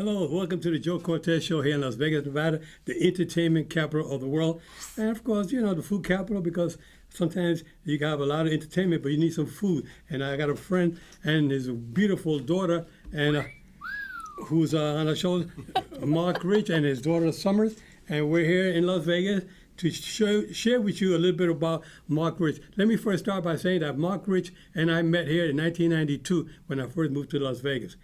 Hello, welcome to the Joe Cortez Show here in Las Vegas, Nevada, the entertainment capital of the world. And of course, the food capital, because sometimes you can have a lot of entertainment, but you need some food. And I got a friend and his beautiful daughter, and who's on the show, Mark Rich, and his daughter Summers. And we're here in Las Vegas to share with you a little bit about Mark Rich. Let me first start by saying that Mark Rich and I met here in 1992 when I first moved to Las Vegas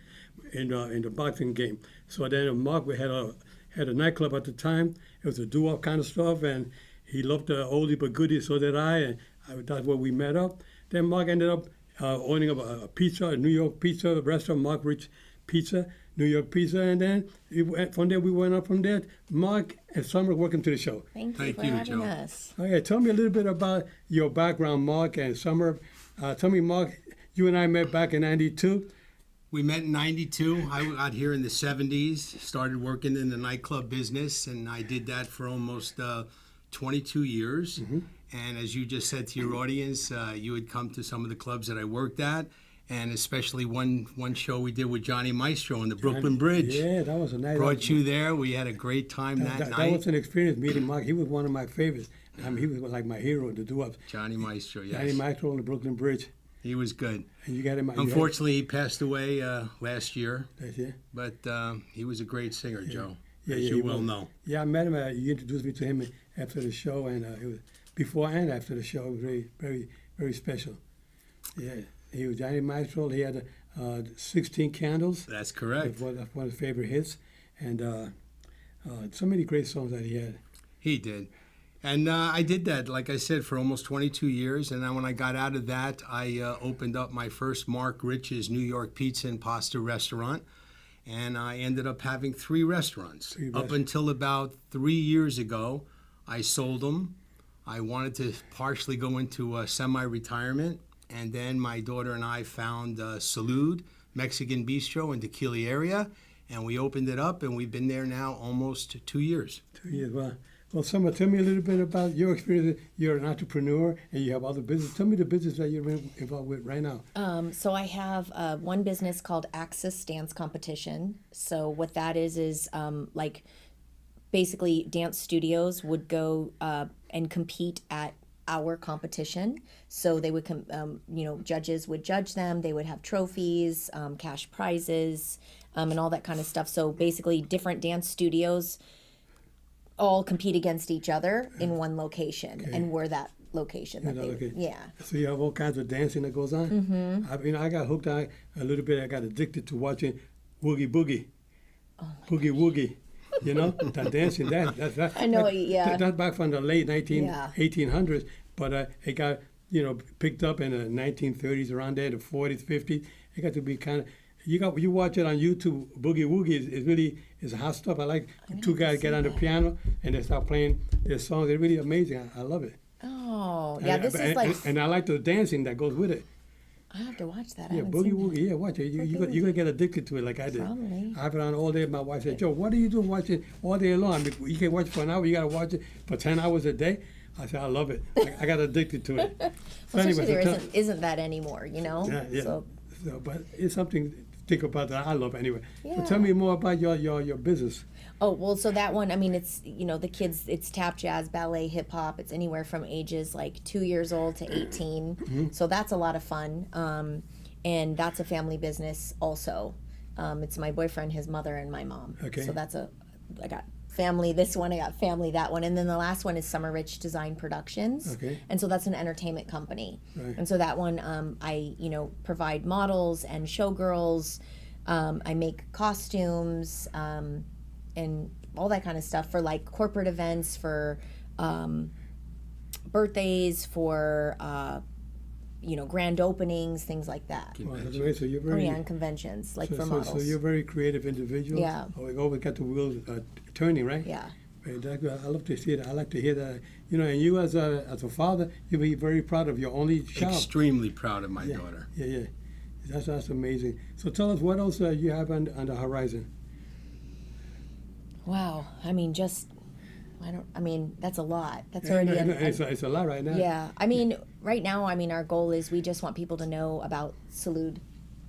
in the boxing game. So then Mark, we had a nightclub at the time. It was a doo-wop kind of stuff, and he loved the oldie but goodie, so did I, and that's where we met up. Then Mark ended up owning a pizza, a New York pizza restaurant, Mark Rich Pizza, New York Pizza, and then from there we went up from there. Mark and Summer, welcome to the show. Thank you for having us. Okay, tell me a little bit about your background, Mark and Summer. Tell me, Mark, you and I met back in '92. We met in '92. I got here in the '70s, started working in the nightclub business, and I did that for almost 22 years. Mm-hmm. And as you just said to your audience, you would come to some of the clubs that I worked at, and especially one show we did with Johnny Maestro on the Brooklyn Bridge. Yeah, that was a night. Brought you there. We had a great time that night. That was an experience meeting Mark. He was one of my favorites. I mean, he was like my hero to do up. Johnny Maestro, yes. Johnny Maestro on the Brooklyn Bridge. He was good. And you got him. Unfortunately, he passed away last year. Last year? But he was a great singer, Joe. Yeah, as you well know. Yeah, I met him. You introduced me to him after the show, and it was before and after the show. It was very, very, very special. Yeah, he was Johnny Maestro. He had 16 Candles. That's correct. That's one of his favorite hits, and so many great songs that he had. He did. And I did that, like I said, for almost 22 years. And then when I got out of that, I opened up my first Mark Rich's New York Pizza and Pasta restaurant. And I ended up having 3 restaurants. Up until about 3 years ago, I sold them. I wanted to partially go into semi-retirement. And then my daughter and I found Salud Mexican Bistro in the Keeley area. And we opened it up, and we've been there now almost 2 years. 2 years, wow. Well, Summer, tell me a little bit about your experience. You're an entrepreneur and you have other business. Tell me the business that you're involved with right now. So I have one business called Axis Dance Competition. So what that is like basically dance studios would go and compete at our competition. So they would, judges would judge them. They would have trophies, cash prizes, and all that kind of stuff. So basically different dance studios all compete against each other in one location, and we're that location. Yeah. So you have all kinds of dancing that goes on. Mm-hmm. I got hooked on a little bit. I got addicted to watching Woogie Boogie, Boogie Woogie. That dancing. That I know. Yeah. That's back from the late 1800s, but it got picked up in the 1930s, around there, the 40s, 50s. It got to be kind of. You watch it on YouTube. Boogie Woogie is really hot stuff. I like two guys get on the piano and they start playing their songs. They're really amazing. I love it. Oh, yeah. This is like. And I like the dancing that goes with it. I have to watch that. Yeah, Boogie Woogie. Yeah, watch it. You're gonna get addicted to it like I did. Probably. I have it on all day. My wife said, "Joe, what are you doing watching all day long? I mean, you can watch it for an hour. You gotta watch it for 10 hours a day." I said, "I love it. I got addicted to it." So anyway, there isn't that anymore, Yeah. So, but it's something to think about that I love anyway. Yeah. So tell me more about your business. Oh, well, so that one, I mean, it's, the kids, it's tap, jazz, ballet, hip hop. It's anywhere from ages like 2 years old to 18. Mm-hmm. So that's a lot of fun. And that's a family business also. It's my boyfriend, his mother, and my mom. Okay. So I got family this one, I got family that one. And then the last one is Summer Rich Design Productions. Okay. And so that's an entertainment company. Right. And so that one, I, provide models and showgirls. I make costumes, and all that kind of stuff for like corporate events, for birthdays, for grand openings, things like that. Well, so you're very, and conventions, like for models. So you're a very creative individual. Yeah. Oh, you always got the wheels turning, right? Yeah. Right, I love to see that. I like to hear that. And you as a father, you'll be very proud of your only child. Extremely proud of my daughter. Yeah. That's amazing. So tell us what else you have on the horizon. Wow. I mean, that's a lot. That's Yeah, already it's a lot right now. Yeah. I mean, right now, our goal is we just want people to know about Salud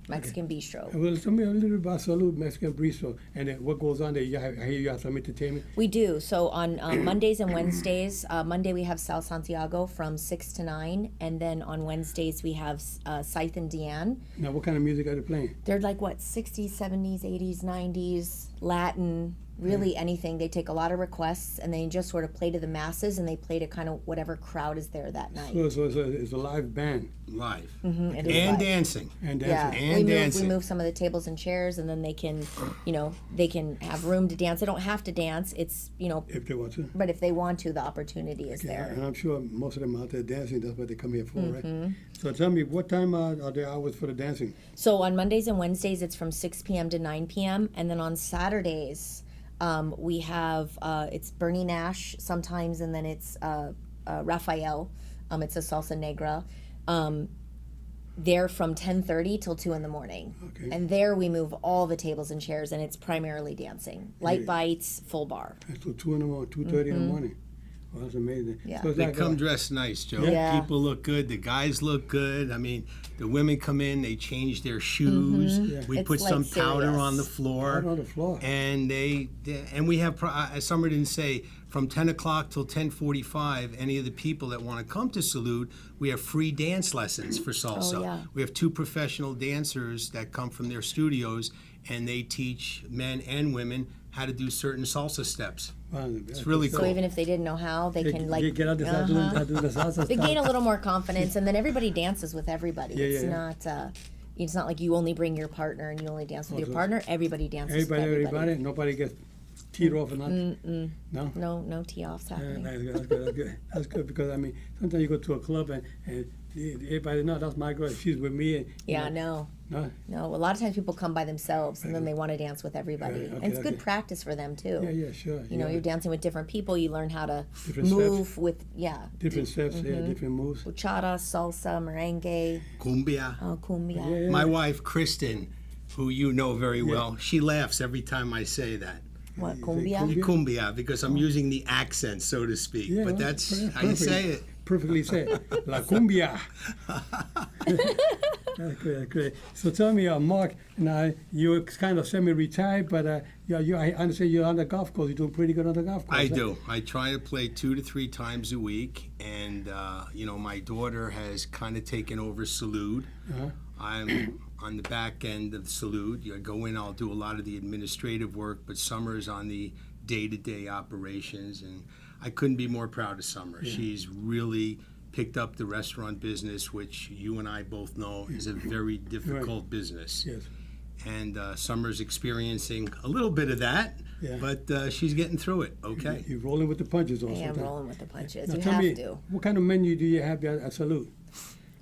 Mexican Bistro. Well, tell me a little bit about Salud Mexican Bistro and then what goes on there. I hear you have some entertainment. We do. So on Mondays and Wednesdays, Monday we have Sal Santiago from 6 to 9. And then on Wednesdays we have Scythe and Deanne. Now, what kind of music are they playing? They're like, what, 60s, 70s, 80s, 90s, Latin, really anything. They take a lot of requests and they just sort of play to the masses and they play to kind of whatever crowd is there that night. So it's a live band. Live. It is And live. dancing. And Yeah, dancing. And we dancing. move some of the tables and chairs, and then they can, they can have room to dance. They don't have to dance. It's, If they want to. but if they want to, the opportunity is there. And I'm sure most of them out there dancing, that's what they come here for, Mm-hmm. right? So tell me, what time are the hours for the dancing? So on Mondays and Wednesdays, it's from 6 p.m. to 9 p.m. And then on Saturdays, we have, it's Bernie Nash sometimes, and then it's Rafael. It's a salsa negra. They're from 10:30 till 2 in the morning. Okay. And there we move all the tables and chairs, and it's primarily dancing. Light bites, full bar. Until 2 in the morning, 2:30 in the morning. Oh, that's amazing. Yeah. So it's They like, come dressed nice, Joe. Yeah. People look good. The guys look good. I mean, the women come in. They change their shoes. Yeah. We It's put like some powder serious. on the floor. out on the floor. And and we have, as Summer didn't say, from 10 o'clock till 10:45, any of the people that want to come to Salute, we have free dance lessons for salsa. Oh, yeah. We have 2 professional dancers that come from their studios, and they teach men and women how to do certain salsa steps. Wow, It's really So cool. even if they didn't know how, they can like get out the side, do the salsa they stuff. gain a little more confidence, and then everybody dances with everybody. Yeah, it's yeah, not it's not like you only bring your partner and you only dance with your so partner. Everybody dances with Everybody, nobody gets teed off or nothing. No. No tee offs Yeah, happening. that's good. That's good. That's good. That's good because I mean, sometimes you go to a club and everybody knows that's my girl. She's with me. And, Yeah, no. No. No, a lot of times people come by themselves and then they want to dance with everybody. Yeah, okay, and it's good okay. practice for them too. Yeah, sure. You know, you're dancing with different people. You learn how to Different move steps. with different steps, different moves. bachata, salsa, merengue, Cumbia. cumbia. Yeah. My wife, Kristen, who you know very well, she laughs every time I say that. What, cumbia? cumbia? Cumbia, because I'm using the accent, so to speak. Yeah, but well, that's yeah, how you perfect. say it. Perfectly said. La cumbia. That's great. That's great. So tell me, Mark, now you're kind of semi-retired, but I understand you're on the golf course. You're doing pretty good on the golf course. I huh? do. I try to play 2 to 3 times a week, and my daughter has kind of taken over Salute. Uh-huh. I'm on the back end of Salute. I go in, I'll do a lot of the administrative work, but Summer's on the day-to-day operations, and I couldn't be more proud of Summer. She's really picked up the restaurant business, which you and I both know is a very difficult business. Yes. And Summer's experiencing a little bit of that, Yeah. but she's getting through it. Okay. You're rolling with the punches also. Yeah, I'm huh? rolling with the punches. Now You tell have me, to. what kind of menu do you have there at Salute?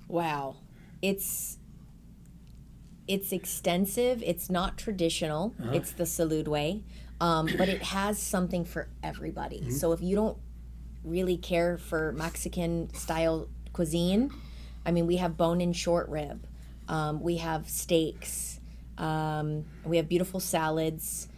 Wow. It's extensive. It's not traditional. It's the Salud way. But it has something for everybody. So if you don't really care for Mexican style cuisine, I mean, we have bone-in short rib. We have steaks. We have beautiful salads.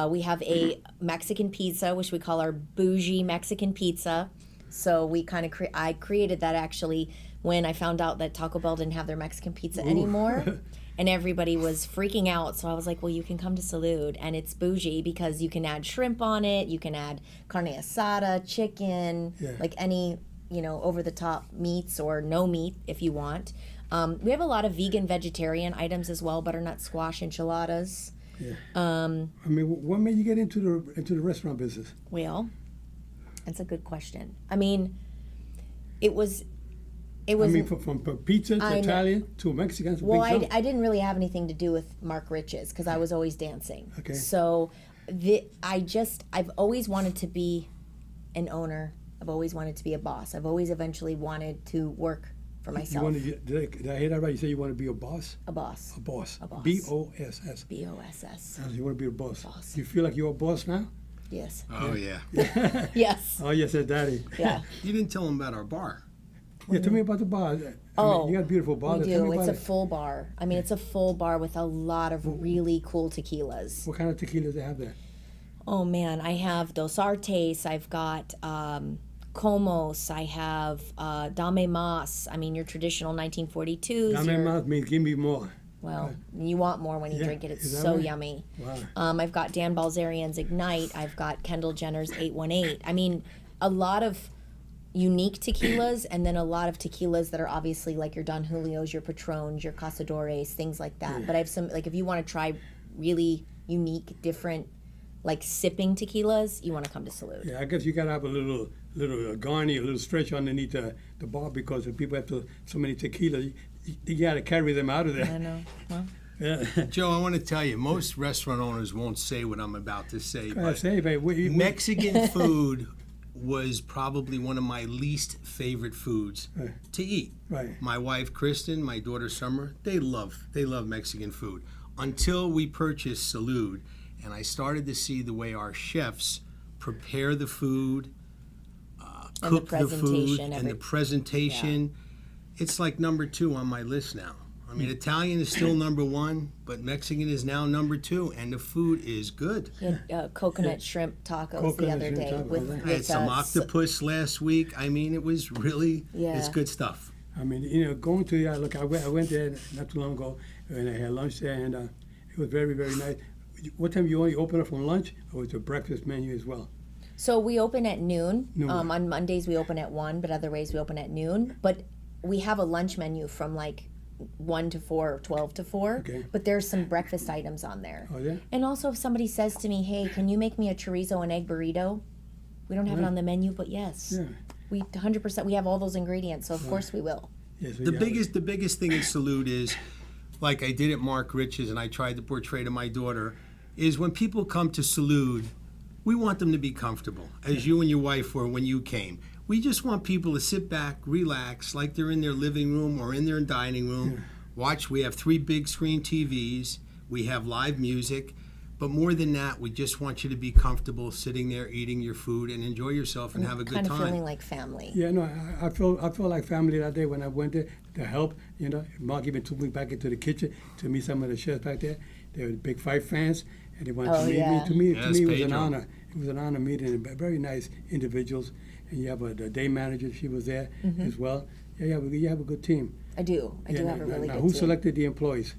We have a Mexican pizza, which we call our bougie Mexican pizza. So we kind of I created that actually when I found out that Taco Bell didn't have their Mexican pizza anymore. And everybody was freaking out. So I was like, well, you can come to Salud. And it's bougie because you can add shrimp on it. You can add carne asada, chicken, like any, over-the-top meats or no meat if you want. We have a lot of vegan, vegetarian items as well, butternut squash enchiladas. Yeah. I mean, what made you get into the restaurant business? Well, that's a good question. I mean, it was. I mean, from pizza to I know. Italian to Mexican. Well, I didn't really have anything to do with Mark Riches because I was always dancing. Okay. So I've always wanted to be an owner. I've always wanted to be a boss. I've always eventually wanted to work for myself. Did I hear that right? You say you want to be a boss? A boss. A boss. A boss. B-O-S-S. BOSS. You want to be a boss. Boss. You feel like you're a boss now? Yes. Oh, yeah. Yes. Oh, yes, Daddy. Yeah. You didn't tell him about our bar. Yeah, tell me about the bar. Oh, you got a beautiful bar. We there. Tell do. me It's about a it. full bar. I mean, it's a full bar with a lot of really cool tequilas. What kind of tequilas they have there? Oh man, I have Dos Artes. I've got Comos. I have Dame Mas. I mean, your traditional 1942s. Dame your- más means give me more. Well, you want more when you Yeah, drink it. It's is that so right? yummy. Wow. I've got Dan Balzerian's Ignite. I've got Kendall Jenner's 818. I mean, a lot of unique tequilas, and then a lot of tequilas that are obviously like your Don Julios, your Patrons, your Casadores, things like that. But I have some, like, if you want to try really unique, different, like sipping tequilas, you want to come to Salud. Yeah, I guess you gotta have a little garni, a little stretch underneath the bar, because if people have so many tequilas, you gotta carry them out of I there. know. Well, Yeah. Joe, I want to tell you, most restaurant owners won't say what I'm about to say, I but say, babe, Mexican food was probably one of my least favorite foods Right. to eat. Right. My wife Kristen, my daughter Summer, they love Mexican food. Until we purchased Salud, and I started to see the way our chefs prepare the food, And the cook the food, presentation, and the presentation. It's like number 2 on my list now. I mean, Italian is still number 1, but Mexican is now number 2, and the food is good. we had coconut shrimp tacos the Coconut other shrimp day tacos, with, right. I had some octopus last week. I mean, it was really, it's Yeah. good stuff. I mean, going to look, I went there not too long ago, and I had lunch there, and it was very, very nice. What time you only open up for lunch, or was it a breakfast menu as well? So we open at noon. Noon. On Mondays we open at 1, but other days we open at noon. But we have a lunch menu from like 1 to 4 or 12 to 4. Okay. But there's some breakfast items on there. Oh, yeah? And also if somebody says to me, hey, can you make me a chorizo and egg burrito? We don't have it on the menu, but yes. Yeah. We 100%, we have all those ingredients, so of course we will. Yeah, so The you have- biggest thing in Salud is, like I did at Mark Rich's, and I tried to portray to my daughter, is when people come to Salud, we want them to be comfortable, as you and your wife were when you came. We just want people to sit back, relax, like they're in their living room or in their dining room. Watch, we have 3 big screen TVs. We have live music. But more than that, we just want you to be comfortable sitting there eating your food and enjoy yourself and have a good Kind of feeling time. like family. Yeah, no, I feel like family that day when I went there to help. Mark even took me back into the kitchen to meet some of the chefs back there. They were big fight fans, and they wanted Oh, to meet yeah. me. To me, Yes, it was an Pedro. honor. It was an honor meeting very nice individuals. And you have the day manager; she was there as well. Yeah, you have a good team. I do. I do Yeah, have a now- really now, good who team. selected the employees?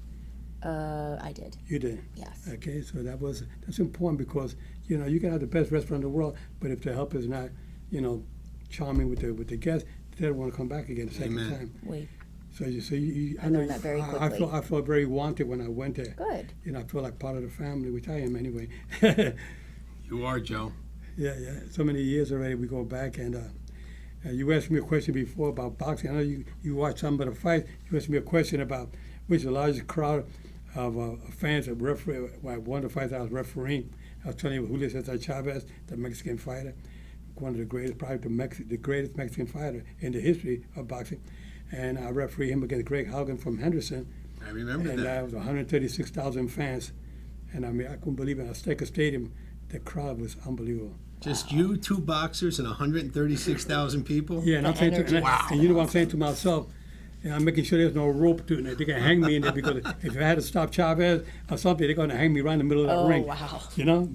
I did. You did. Yes. Okay, so that's important, because you can have the best restaurant in the world, but if the help is not, charming with the guests, they don't want to come back again the second Amen. time. We I learned that very I quickly. felt very wanted when I went there. good. I feel like part of the family, which I am anyway. You are, Joe. Yeah. So many years already we go back, and you asked me a question before about boxing. I know you watched some of the fights. You asked me a question about which is the largest crowd of fans of referee. Well, one of the fights I was refereeing, I was telling you Julio Cesar Chavez, the Mexican fighter, one of the greatest, probably the greatest Mexican fighter in the history of boxing. And I refereed him against Greg Haugen from Henderson, I remember and that. that was 136,000 fans. And I mean, I couldn't believe it. At Azteca Stadium, the crowd was unbelievable. Just you, 2 boxers, and 136,000 people? Yeah, and I'm saying to, energy. and you know what I'm saying to myself, I'm making sure there's no rope to it. They can hang me in there, because if I had to stop Chavez or something, they're going to hang me right in the middle of that Oh, ring. wow.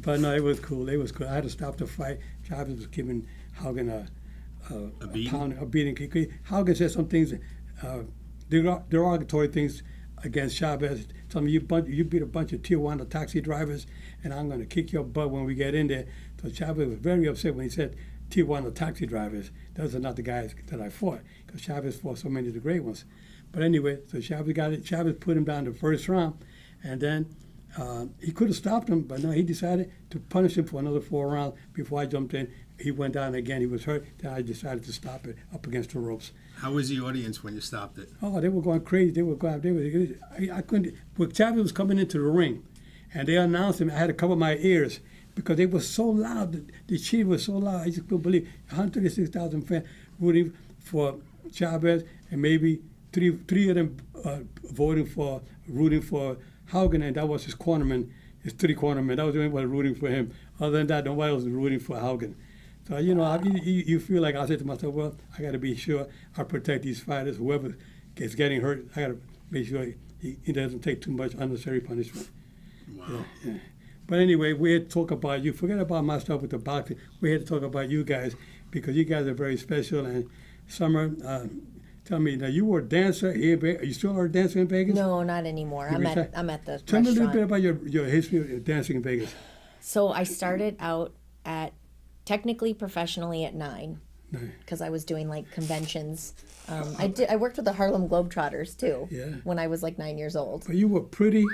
But no, it was cool. I had to stop the fight. Chavez was giving Haugen A beating? a beating. Haugen said some things, derogatory things against Chavez. Tell me, you beat a bunch of Tijuana taxi drivers, and I'm going to kick your butt when we get in there. So Chavez was very upset when he said Tijuana taxi drivers. Those are not the guys that I fought, because Chavez fought so many of the great ones. But anyway, so Chavez got it. Chavez put him down the first round, and then he could have stopped him, but no, he decided to punish him for another 4 rounds before I jumped in. He went down again. He was hurt. Then I decided to stop it up against the ropes. How was the audience when you stopped it? Oh, they were going crazy. They were going. I couldn't. When Chavez was coming into the ring, and they announced him, I had to cover my ears because they were so loud. The cheer was so loud. I just couldn't believe 136,000 fans rooting for Chavez, and maybe three of them rooting for Haugen, and that was his cornerman, his 3 cornermen. That was the only one rooting for him. Other than that, nobody was rooting for Haugen. So, you feel like I said to myself, well, I got to be sure I protect these fighters. Whoever gets getting hurt, I got to make sure he doesn't take too much unnecessary punishment. Wow. Yeah. But anyway, we're here to talk about you. Forget about my stuff with the boxing. We're here to talk about you guys, because you guys are very special. And Summer, Tell me, now you were a dancer here in Vegas. Are you still a dancer in Vegas? No, not anymore. I'm at the Tell me a little restaurant. bit about your history of dancing in Vegas. So I started out at technically professionally at 9 because I was doing like conventions. I worked with the Harlem Globetrotters too. Yeah. When I was like 9 years old. But you were pretty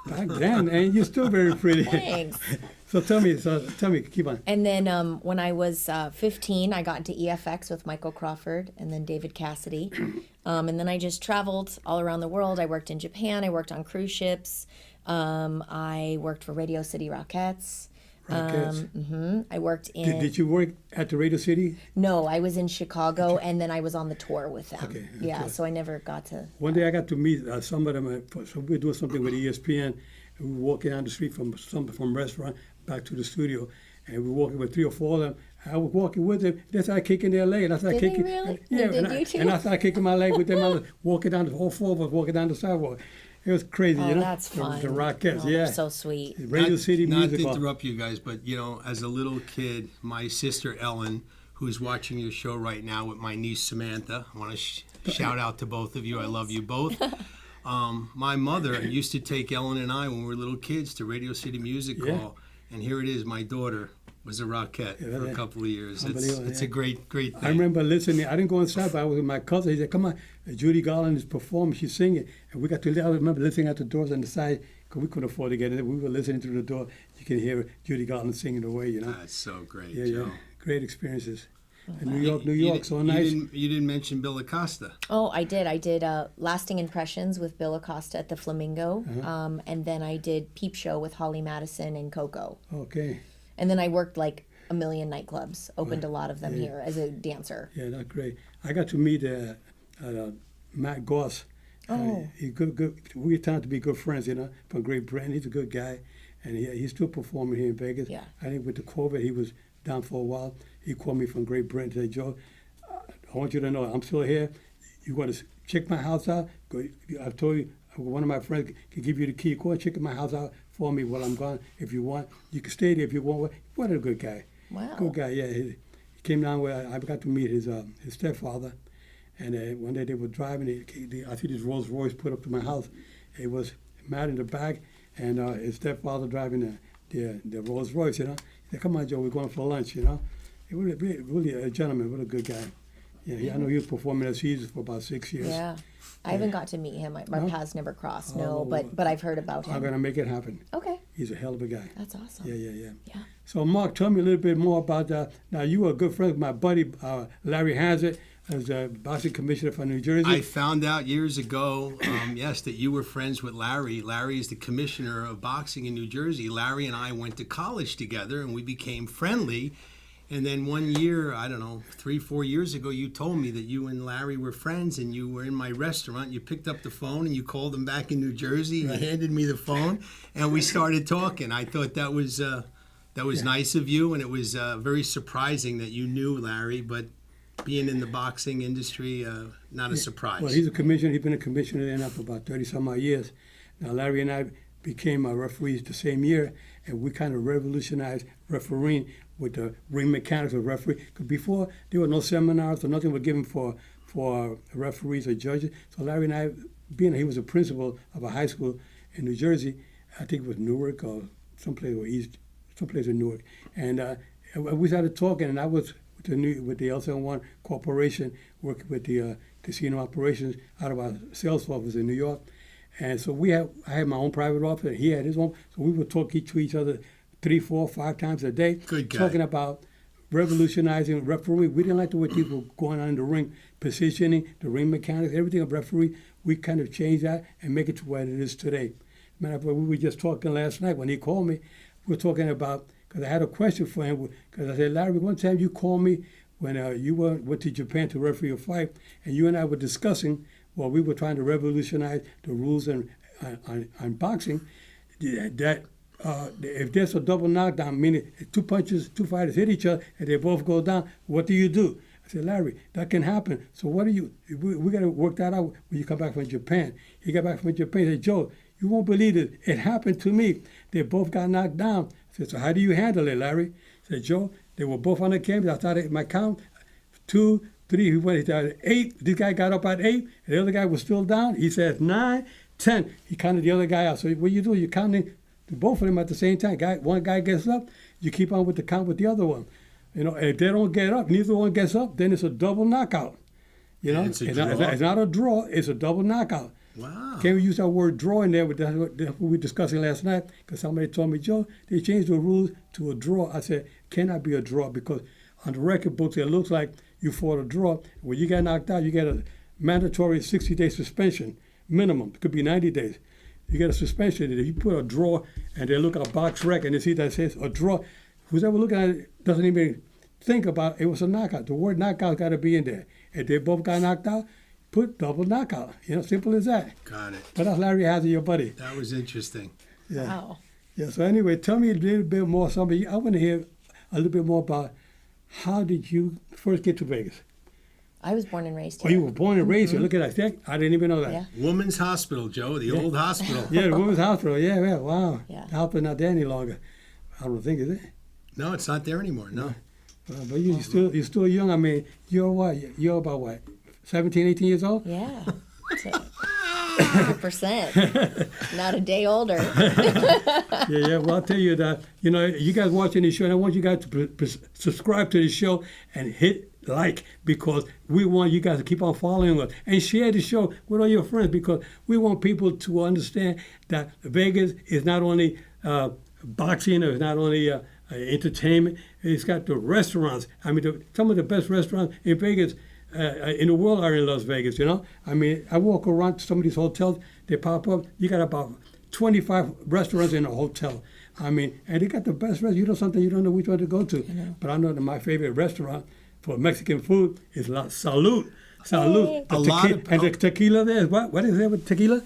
back then, and you're still very pretty. Thanks. So tell me, keep on. And then when I was 15, I got into EFX with Michael Crawford and then David Cassidy. And then I just traveled all around the world. I worked in Japan. I worked on cruise ships. I worked for Radio City Rockettes. I worked in. Did you work at the Radio City? No, I was in Chicago, and then I was on the tour with them. Okay, Yeah, okay. so I never got to. One day I got to meet some of them. So we were doing something with ESPN. And we were walking down the street from restaurant back to the studio, and we were walking with 3 or 4 of them. I was walking with them. They started kicking their leg, and I started Did they kicking. really? Yeah, Did you too? and I started kicking my leg with them. I was walking down. All 4 of us walking down the sidewalk. It was crazy, Oh, you know. that's fun. The Rockettes, Oh, yeah. they're so sweet. Radio City Not Music to Hall. interrupt you guys, but you know, as a little kid, my sister Ellen, who's watching your show right now with my niece Samantha, I want to shout out to both of you. I love you both. My mother used to take Ellen and I when we were little kids to Radio City Music Yeah. Hall, and here it is. My daughter was a Rockette for a couple of years. Unbelievable, It's yeah. a great thing. I remember listening. I didn't go inside, but I was with my cousin. He said, "Come on, Judy Garland is performing. She's singing." And we got to. I remember listening at the doors on the side because we couldn't afford to get in. We were listening through the door. You can hear Judy Garland singing away. You know. That's so great, Yeah, Joe. yeah. Great experiences. And New You York, so nice. You didn't mention Bill Acosta. Oh, I did. I did Lasting Impressions with Bill Acosta at the Flamingo. And then I did Peep Show with Holly Madison and Coco. Okay. And then I worked like a million nightclubs, opened a lot of them here as a dancer. Yeah, that's great. I got to meet Matt Goss. Oh. He's good. We turned to be good friends, you know, from Great Britain. He's a good guy, and he's still performing here in Vegas. Yeah. I think with the COVID, he was down for a while. He called me from Great Britain and said, "Joe, I want you to know I'm still here. You want to check my house out? I've told you, one of my friends can give you the key. Go and check my house out for me while I'm gone. If you want, you can stay there if you want." What a good guy. Wow. Good guy, yeah. He came down where I got to meet his stepfather. And one day they were driving. I see this Rolls Royce put up to my house. It was Matt in the back, and his stepfather driving the Rolls Royce. You know, he said, "Come on, Joe, we're going for lunch." You know, he was really a gentleman, what a good guy. Yeah, I know he was performing at Caesars for about 6 years. Yeah. I haven't got to meet him. My paths never crossed. No, Oh. but I've heard about I'm him. gonna make it happen. Okay. He's a hell of a guy. That's awesome. Yeah. Yeah. So, Mark, tell me a little bit more about now. You were a good friend with my buddy Larry Hazard, as a boxing commissioner for New Jersey. I found out years ago, yes, that you were friends with Larry. Larry is the commissioner of boxing in New Jersey. Larry and I went to college together, and we became friendly. And then one year, I don't know, 3-4 years ago, you told me that you and Larry were friends, and you were in my restaurant. You picked up the phone, and you called him back in New Jersey, and you handed me the phone, and we started talking. I thought that was nice of you, and it was very surprising that you knew Larry, but being in the boxing industry, not a surprise. Well, he's a commissioner. He's been a commissioner there now for about 30-some odd years. Now, Larry and I became referees the same year, and we kind of revolutionized refereeing with the ring mechanics of referee. Because before, there were no seminars or nothing was given for referees or judges. So Larry and I, being he was a principal of a high school in New Jersey, I think it was Newark or someplace in Newark, and we started talking, and I was with the LCN1 Corporation, working with the casino operations out of our sales office in New York. And so I had my own private office, and he had his own. So we would talk to each other 3, 4, 5 times a day, Good guy. talking about revolutionizing referee. We didn't like the way people were going on in the ring, positioning, the ring mechanics, everything of referee. We kind of changed that and make it to what it is today. Matter of fact, we were just talking last night when he called me. We were talking about, because I had a question for him, because I said, "Larry, one time you called me when you went to Japan to referee a fight, and you and I were discussing, well, we were trying to revolutionize the rules on boxing, that if there's a double knockdown, meaning if two fighters hit each other and they both go down, what do you do?" I said, "Larry, that can happen. So what do you, we got to work that out when you come back from Japan." He got back from Japan and said, "Joe, you won't believe it. It happened to me. They both got knocked down." I said, "So how do you handle it, Larry?" I said, "Joe, they were both on the canvas. I started my count, 2, 3, he went at 8. This guy got up at 8, and the other guy was still down. He says 9, 10. He counted the other guy out. So what you do, you're counting both of them at the same time. One guy gets up, you keep on with the count with the other one. You know, if they don't get up, neither one gets up, then it's a double knockout. You know, It's a draw. it's not a draw, it's a double knockout. Wow. Can't we use that word draw in there? That's what we were discussing last night, because somebody told me, Joe, they changed the rules to a draw. I said, cannot be a draw, because on the record books, it looks like you fought a draw. When you get knocked out, you get a mandatory 60-day suspension, minimum. It could be 90 days. You get a suspension. If you put a draw and they look at a box rec and they see that says a draw, who's ever looking at it doesn't even think about it was a knockout. The word knockout got to be in there. If they both got knocked out, put double knockout. You know, simple as that. Got it. But that's Larry Hazard, your buddy. That was interesting. Yeah. Wow. Yeah. So anyway, tell me a little bit more. Somebody, I want to hear a little bit more about how did you first get to Vegas? I was born and raised Oh, here. you were born and raised here. Look at that. I didn't even know that. Yeah. Women's Hospital, Joe, the old hospital. Yeah, the women's hospital. Yeah, yeah. Wow. Yeah. The hospital's not there any longer. I don't think, is it? No, it's not there anymore. No. But you're still young. I mean, you're what? You're about what? 17, 18 years old? Yeah. 100%. Not a day older. Yeah. Well, I'll tell you that, you know, you guys watching this show, and I want you guys to subscribe to the show and hit like, because we want you guys to keep on following us and share the show with all your friends, because we want people to understand that Vegas is not only boxing, or it's not only entertainment. It's got the restaurants. I mean, some of the best restaurants in Vegas, in the world, are in Las Vegas. You know, I mean, I walk around some of these hotels. They pop up. You got about 25 restaurants in a hotel. I mean, and they got the best restaurants. You know something, you don't know which one to go to. But I know that my favorite restaurant for Mexican food is La Salud. Salud. Hey. And the tequila there is what? What is it with tequila?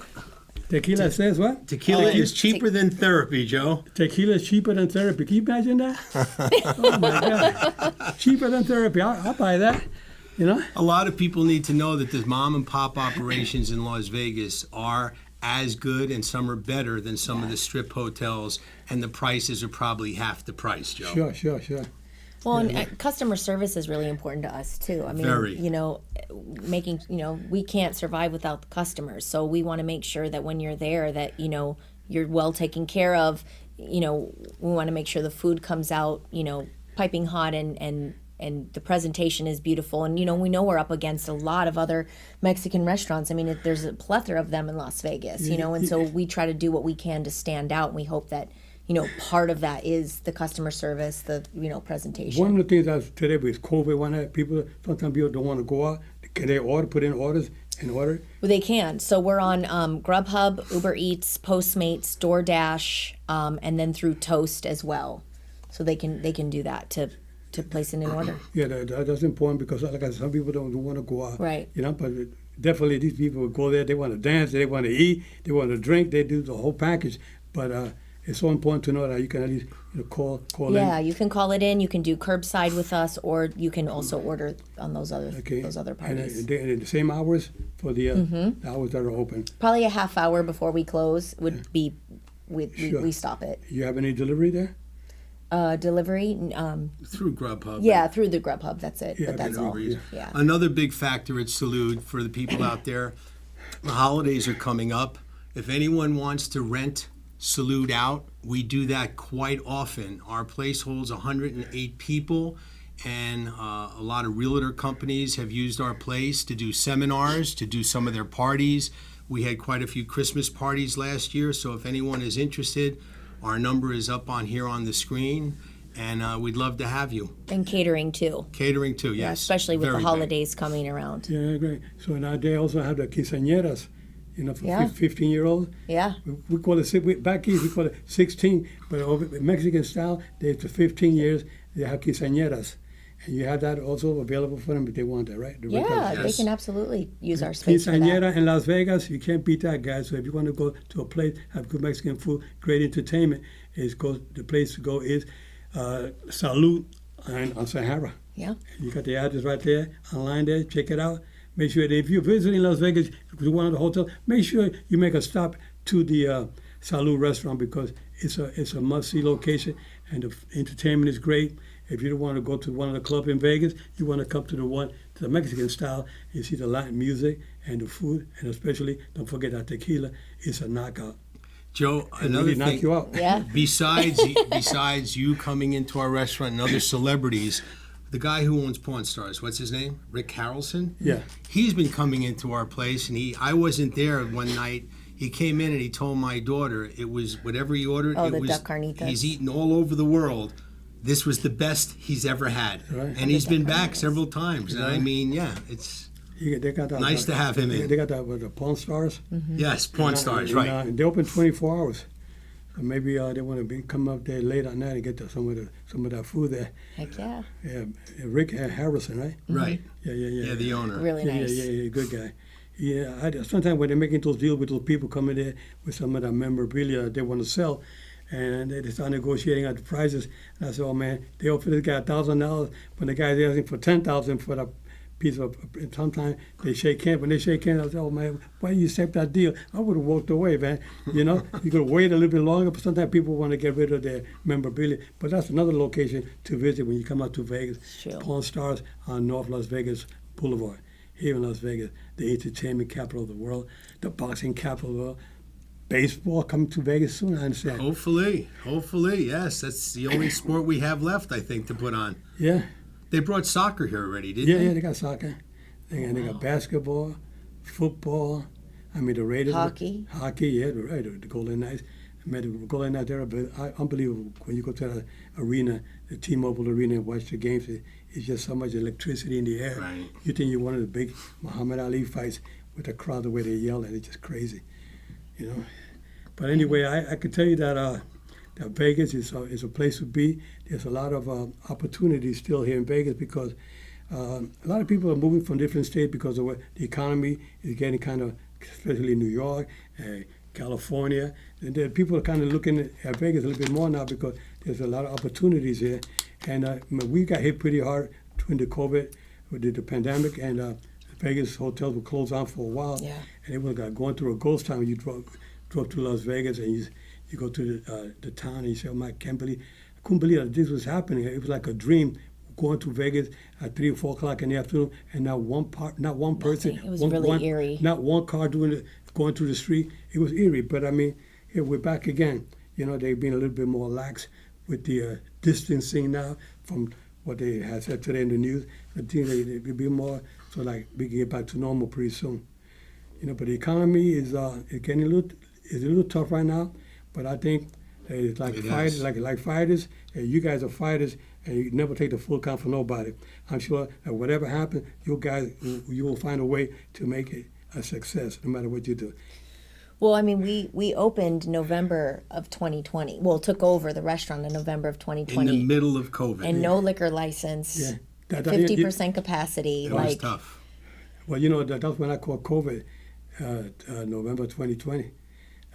Tequila says what? Tequila is cheaper than therapy, Joe. Tequila is cheaper than therapy. Can you imagine that? Oh my God. Cheaper than therapy. I'll buy that. You know? A lot of people need to know that the mom and pop operations in Las Vegas are as good, and some are better than some of the strip hotels, and the prices are probably half the price, Joe. Sure. Well, and customer service is really important to us too. I mean, Very. you know, we can't survive without the customers. So we want to make sure that when you're there, that you're well taken care of. You know, we want to make sure the food comes out, piping hot, and the presentation is beautiful. And we know we're up against a lot of other Mexican restaurants. I mean, there's a plethora of them in Las Vegas. And so we try to do what we can to stand out. And we hope that part of that is the customer service, the presentation. One of the things that today with COVID, sometimes people don't want to go out. Can they put in orders and order? Well, they can. So we're on Grubhub, Uber Eats, Postmates, DoorDash, and then through Toast as well. So they can do that to place in an order. Yeah, that's important, because like I said, some people don't want to go out. Right. But definitely these people will go there. They want to dance. They want to eat. They want to drink. They do the whole package. But it's so important to know that you can at least call in. Yeah, you can call it in. You can do curbside with us, or you can also order on those other parties. And the same hours for the hours that are open. Probably a half hour before we close would be we stop it. You have any delivery there? Delivery, Through Grubhub. yeah, through the Grubhub. That's it. Yeah, but that's all. Uber Eats. Yeah. Another big factor at Salud for the people out there, the holidays are coming up. If anyone wants to rent Salud out, we do that quite often. Our place holds 108 people, and a lot of realtor companies have used our place to do seminars, to do some of their parties. We had quite a few Christmas parties last year, so if anyone is interested, our number is up on here on the screen, and we'd love to have you. And catering too. Catering too, yes. Yeah, especially with Very the big. holidays coming around. Yeah, great. So now they also have the quinceañeras, for Yeah. 15-year-olds. Yeah. We call it, back east we call it 16, but over Mexican style, they to 15 years, they have quinceañeras. And you have that also available for them if they want that, right? The Yeah, rentals. they Yes. can absolutely use our space for that. Quinceañera in Las Vegas, you can't beat that, guys. So if you want to go to a place, have good Mexican food, great entertainment, the place to go is Salud on Sahara. Yeah. You got the address right there, online there, check it out. Make sure that if you're visiting Las Vegas to one of the hotels, make sure you make a stop to the Salud restaurant, because it's a must-see location, and the entertainment is great, If you don't want to go to one of the clubs in Vegas, you want to come to the Mexican style. You see the Latin music and the food, and especially don't forget that tequila is a knockout. Joe, It another really knock thing. you out. Yeah. Besides you coming into our restaurant and other celebrities, the guy who owns Pawn Stars, what's his name? Rick Harrelson? Yeah. He's been coming into our place, and I wasn't there one night. He came in and he told my daughter it was whatever he ordered. Oh, it the was, duck carnitas. He's eaten all over the world. This was the best he's ever had, Right. and he's been back carnitas. several times. And I mean, yeah, it's They got that, nice to have him in. They got that with the Pawn Stars. Yes, Pawn Stars, And, right? they open 24 hours. So maybe they want to come up there late at night and get some of that food there. Heck yeah. Yeah, Rick Harrison, right? Right. Yeah. Yeah, the owner. Really Yeah, nice. yeah, good guy. Yeah, sometimes when they're making those deals with those people coming there with some of that memorabilia they want to sell, and they start negotiating at the prices. And I said, oh man, they offer this guy $1,000 when the guy's asking for $10,000 for that piece of. Sometimes they shake hands. When they shake hands, I said, oh man, why you accept that deal? I would have walked away, man. You know, you could wait a little bit longer. But sometimes people want to get rid of their memorabilia. But that's another location to visit when you come out to Vegas. True. Pawn Stars on North Las Vegas Boulevard. Here in Las Vegas, the entertainment capital of the world, the boxing capital of the world. Baseball coming to Vegas soon, I understand. Hopefully, yes. That's the only sport we have left, I think, to put on. Yeah, They brought soccer here already, didn't yeah, they? they got soccer. They got basketball, football. I mean, the Raiders. Hockey. Hockey, yeah, the Golden Knights. I mean, the Golden Knights, they're unbelievable. When you go to the arena, the T-Mobile Arena, and watch the games, it's just so much electricity in the air. Right. You think you're one of the big Muhammad Ali fights with the crowd, the way they yell, and it's just crazy, you know. But anyway, I could tell you that that Vegas is a place to be. There's a lot of opportunities still here in Vegas because a lot of people are moving from different states because of what the economy is getting kind of, especially New York, California. And then people are kind of looking at Vegas a little bit more now because there's a lot of opportunities here. And we got hit pretty hard during the COVID, with the pandemic, and Vegas hotels were closed down for a while. Yeah. And it was going through a ghost town. You drove to Las Vegas and you go to the town and you say, oh my, I couldn't believe that this was happening. It was like a dream going to Vegas at 3 or 4 o'clock in the afternoon, and not one person. Nothing. It was really eerie. Not one car going through the street. It was eerie, but I mean, here we're back again. You know, they've been a little bit more lax with the distancing now from what they had said today in the news. I think they'll be more, so like we can get back to normal pretty soon. You know, but the economy is getting a little tough right now. But I think it's like fighters, like fighters. You guys are fighters, and you never take the full count for nobody. I'm sure that whatever happens, you will find a way to make it a success, no matter what you do. Well, I mean, we opened November of 2020. Well, took over the restaurant in November of In 2020. the middle of COVID. And no liquor license. Yeah. 50% capacity. it was tough. Well, you know, that's when I caught COVID, November 2020.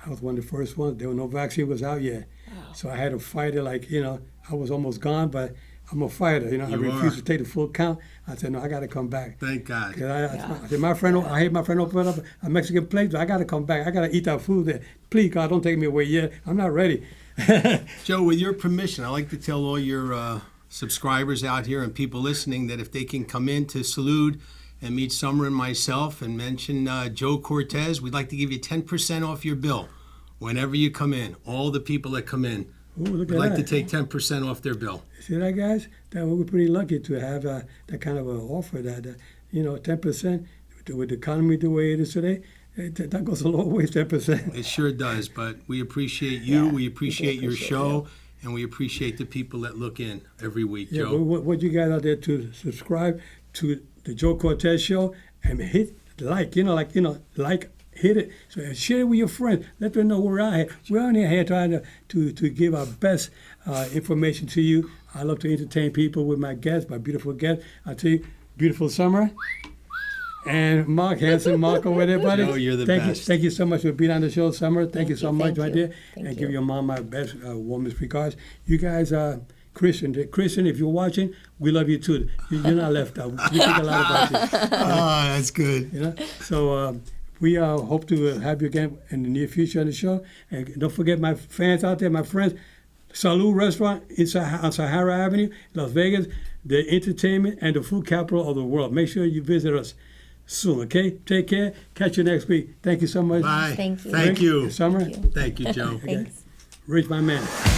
I was one of the first ones. There was no vaccine was out yet. Wow. So I had to fight it like, you know, I was almost gone, but I'm a fighter. You know, I You refused are. to take the full count. I said, no, I got to come back. Thank God. 'Cause I said, I hate my friend open up a Mexican place, but I got to come back. I got to eat that food there. Please, God, don't take me away yet. I'm not ready. Joe, with your permission, I'd like to tell all your subscribers out here and people listening that if they can come in to Salud and meet Summer and myself and mention Joe Cortez, we'd like to give you 10% off your bill whenever you come in. All the people that come in, Ooh, look we'd at like that. to take 10% off their bill. See that, guys? That we're pretty lucky to have that kind of an offer. That 10% with the economy the way it is today, that goes a long way. 10%. It sure does, but we appreciate you. Yeah, we appreciate your appreciate show, and we appreciate the people that look in every week, Yeah, Joe. but what you guys out there to subscribe to the Joe Cortez Show and hit like, hit it. So share it with your friends. Let them know we're out here. We're on here trying to give our best information to you. I love to entertain people with my guests, my beautiful guests. I tell you, beautiful Summer. And Mark, handsome Mark over there, buddy. Joe, you're the thank best. You, thank you so much for being on the show, Summer. Thank you so much, thank right you. there. Thank and you. give your mom my best, warmest regards. You guys, Christian, if you're watching, we love you too. You're not left out. We think a lot about you. That's good. You know, so we hope to have you again in the near future on the show. And don't forget, my fans out there, my friends, Salud Restaurant on Sahara Avenue, Las Vegas, the entertainment and the food capital of the world. Make sure you visit us soon, okay? Take care. Catch you next week. Thank you so much. Bye. Thank you. Thank you. Summer. Thank you. Thank you, Joe. Thanks. Rich, my man.